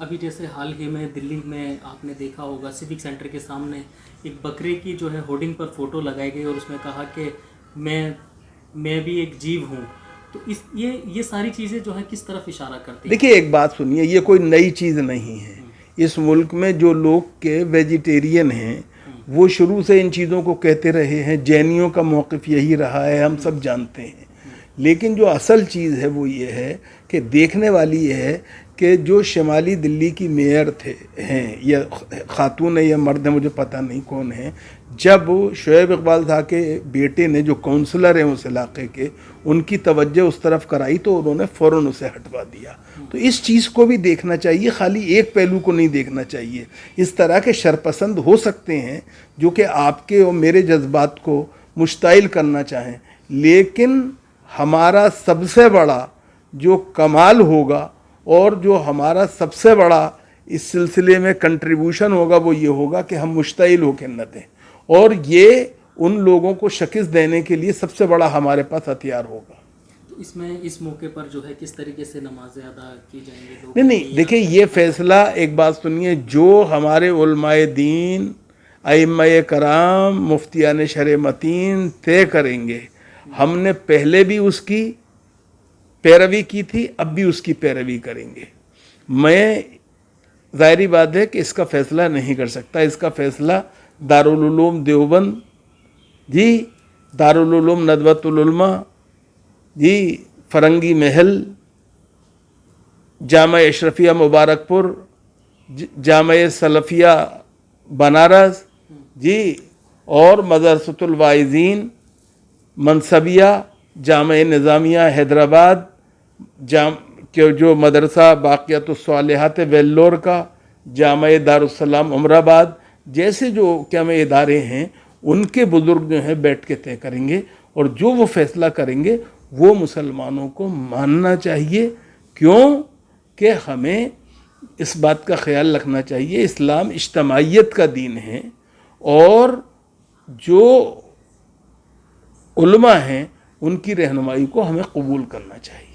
ابھی جیسے حال ہی میں دلی میں آپ نے دیکھا ہوگا سیوک سینٹر کے سامنے ایک بکرے کی جو ہے ہورڈنگ پر فوٹو لگائی گئی اور اس میں کہا کہ میں بھی ایک جیو ہوں. تو یہ ساری چیزیں جو ہے کس طرف اشارہ کرتی ہیں؟ دیکھیے ایک بات سنیے، یہ کوئی نئی چیز نہیں ہے. اس ملک میں جو لوگ کے ویجیٹیرین ہیں وہ شروع سے ان چیزوں کو کہتے رہے ہیں. جینیوں کا موقف یہی رہا ہے، ہم سب جانتے ہیں. لیکن جو اصل چیز ہے وہ یہ ہے کہ دیکھنے والی یہ ہے کہ جو شمالی دلی کی میئر ہیں، یا خاتون ہے یا مرد ہے مجھے پتہ نہیں کون ہے، جب شعیب اقبال صاحب کے بیٹے نے جو کونسلر ہیں اس علاقے کے، ان کی توجہ اس طرف کرائی تو انہوں نے فوراً اسے ہٹوا دیا. تو اس چیز کو بھی دیکھنا چاہیے، خالی ایک پہلو کو نہیں دیکھنا چاہیے. اس طرح کے شرپسند ہو سکتے ہیں جو کہ آپ کے اور میرے جذبات کو مشتعل کرنا چاہیں، لیکن ہمارا سب سے بڑا جو کمال ہوگا اور جو ہمارا سب سے بڑا اس سلسلے میں کنٹریبیوشن ہوگا وہ یہ ہوگا کہ ہم مشتعل ہو کے نہ دیں، اور یہ ان لوگوں کو شکست دینے کے لیے سب سے بڑا ہمارے پاس ہتھیار ہوگا. تو اس موقع پر جو ہے کس طریقے سے نمازیں ادا کی جائیں گی لوگ؟ نہیں دیکھیں، یہ فیصلہ ایک بات سنیے، جو ہمارے علماء دین، ائمہ کرام، مفتیان شرع متین طے کریں گے. ہم نے پہلے بھی اس کی پیروی کی تھی، اب بھی اس کی پیروی کریں گے. میں ظاہری بات ہے کہ اس کا فیصلہ نہیں کر سکتا. اس کا فیصلہ دارالعلوم دیوبند جی، دارالعلوم ندوۃ العلماء جی، فرنگی محل، جامع اشرفیہ مبارک پور، جامع سلفیہ بنارس جی، اور مدرسۃ الواعظین منصبیہ، جامع نظامیہ حیدرآباد، جو مدرسہ باقیات الصالحات ویلور کا، جامع دارالسلام عمر آباد جیسے جو جامع ادارے ہیں، ان کے بزرگ جو ہیں بیٹھ کے طے کریں گے، اور جو وہ فیصلہ کریں گے وہ مسلمانوں کو ماننا چاہیے. کیوں کہ ہمیں اس بات کا خیال رکھنا چاہیے اسلام اجتماعیت کا دین ہے، اور جو علماء ہیں ان کی رہنمائی کو ہمیں قبول کرنا چاہیے.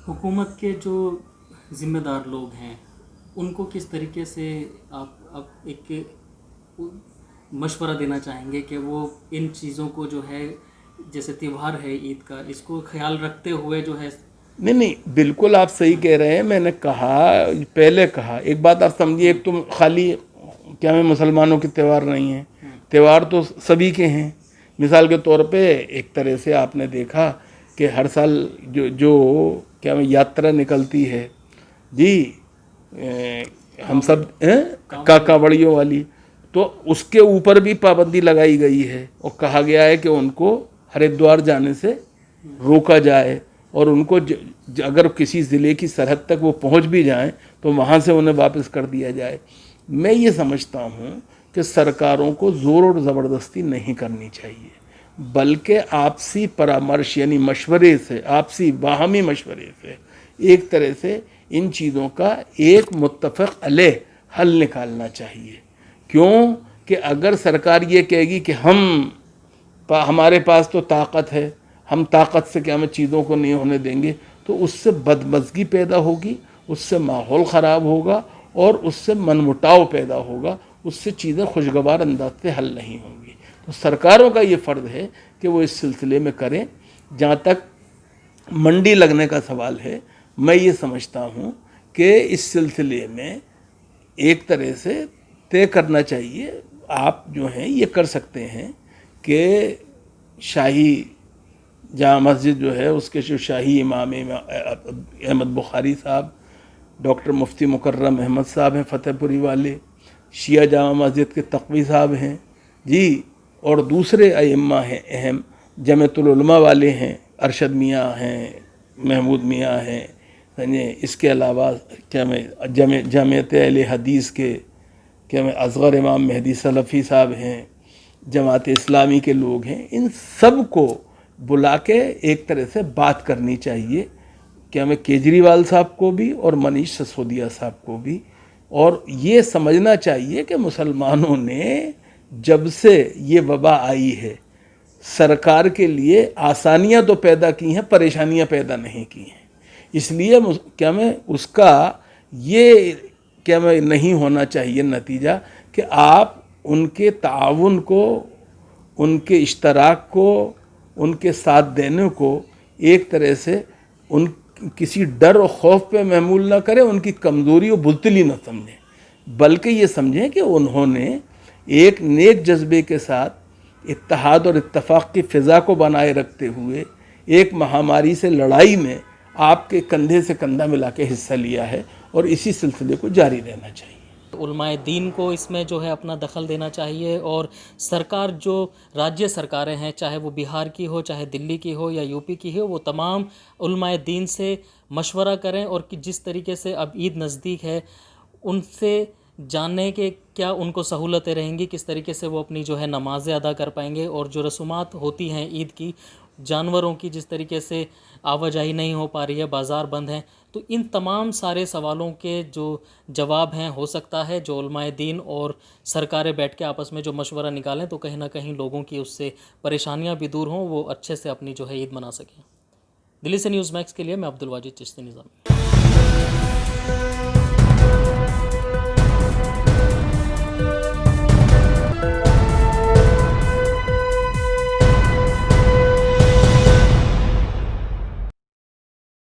حکومت کے جو ذمہ دار لوگ ہیں ان کو کس طریقے سے آپ ایک مشورہ دینا چاہیں گے کہ وہ ان چیزوں کو جو ہے جیسے تہوار ہے عید کا، اس کو خیال رکھتے ہوئے جو ہے؟ نہیں بالکل آپ صحیح کہہ رہے ہیں. میں نے پہلے کہا ایک بات آپ سمجھیے، ایک تو خالی کیا میں مسلمانوں کے تہوار نہیں ہیں، تہوار تو سبھی کے ہیں. مثال کے طور پہ ایک طرح سے آپ نے دیکھا کہ ہر سال جو کیا میں یاترا نکلتی ہے جی، ہم سب کاوڑیوں والی، تو اس کے اوپر بھی پابندی لگائی گئی ہے، اور کہا گیا ہے کہ ان کو ہریدوار جانے سے روکا جائے، اور ان کو اگر کسی ضلع کی سرحد تک وہ پہنچ بھی جائیں تو وہاں سے انہیں واپس کر دیا جائے. میں یہ سمجھتا ہوں کہ سرکاروں کو زور اور زبردستی نہیں کرنی چاہیے، بلکہ آپسی پرامرش یعنی مشورے سے، آپسی باہمی مشورے سے ایک طرح سے ان چیزوں کا ایک متفق علیہ حل نکالنا چاہیے. کیوں کہ اگر سرکار یہ کہے گی کہ ہمارے پاس تو طاقت ہے، ہم طاقت سے کیا میں چیزوں کو نہیں ہونے دیں گے، تو اس سے بدمزگی پیدا ہوگی، اس سے ماحول خراب ہوگا، اور اس سے منمٹاؤ پیدا ہوگا، اس سے چیزیں خوشگوار انداز سے حل نہیں ہوں گی. تو سرکاروں کا یہ فرض ہے کہ وہ اس سلسلے میں کریں. جہاں تک منڈی لگنے کا سوال ہے، میں یہ سمجھتا ہوں کہ اس سلسلے میں ایک طرح سے طے کرنا چاہیے. آپ جو ہیں یہ کر سکتے ہیں کہ شاہی جامع مسجد جو ہے اس کے جو شاہی امام احمد بخاری صاحب، ڈاکٹر مفتی مکرم احمد صاحب ہیں فتح پوری والے، شیعہ جامع مسجد کے تقوی صاحب ہیں جی، اور دوسرے ائمہ ہیں اہم، جمعیت العلماء والے ہیں، ارشد میاں ہیں، محمود میاں ہیں، اس کے علاوہ کیا میں جامعیت اہل حدیث کے کیا میں اصغر امام مہدی سلفی صاحب ہیں، جماعت اسلامی کے لوگ ہیں. ان سب کو بلا کے ایک طرح سے بات کرنی چاہیے کہ ہمیں کیجریوال صاحب کو بھی اور منیش سسودیا صاحب کو بھی، اور یہ سمجھنا چاہیے کہ مسلمانوں نے جب سے یہ وبا آئی ہے سرکار کے لیے آسانیاں تو پیدا کی ہیں، پریشانیاں پیدا نہیں کی ہیں. اس لیے کیا میں اس کا یہ کیا میں نہیں ہونا چاہیے نتیجہ کہ آپ ان کے تعاون کو، ان کے اشتراک کو، ان کے ساتھ دینے کو ایک طرح سے ان کسی ڈر و خوف پہ محمول نہ کریں، ان کی کمزوری و بزدلی نہ سمجھیں، بلکہ یہ سمجھیں کہ انہوں نے ایک نیک جذبے کے ساتھ اتحاد اور اتفاق کی فضا کو بنائے رکھتے ہوئے ایک مہاماری سے لڑائی میں آپ کے کندھے سے کندھا ملا کے حصہ لیا ہے، اور اسی سلسلے کو جاری رہنا چاہیے۔ علماء دین کو اس میں جو ہے اپنا دخل دینا چاہیے، اور سرکار جو راجیہ سرکاریں ہیں، چاہے وہ بہار کی ہو، چاہے دلی کی ہو یا یو پی کی ہو، وہ تمام علماء دین سے مشورہ کریں، اور جس طریقے سے اب عید نزدیک ہے ان سے جانیں کہ کیا ان کو سہولتیں رہیں گی، کس طریقے سے وہ اپنی جو ہے نمازیں ادا کر پائیں گے، اور جو رسومات ہوتی ہیں عید کی، جانوروں کی جس طریقے سے آواجاہی نہیں ہو پا رہی ہے، بازار بند ہیں، تو ان تمام سارے سوالوں کے جو جواب ہیں، ہو سکتا ہے جو علماء دین اور سرکاریں بیٹھ کے آپس میں جو مشورہ نکالیں تو کہیں نہ کہیں لوگوں کی اس سے پریشانیاں بھی دور ہوں، وہ اچھے سے اپنی جو ہے عید منا سکیں۔ دلی سے نیوز میکس کے لیے میں عبدالواجد چشتی نظامی۔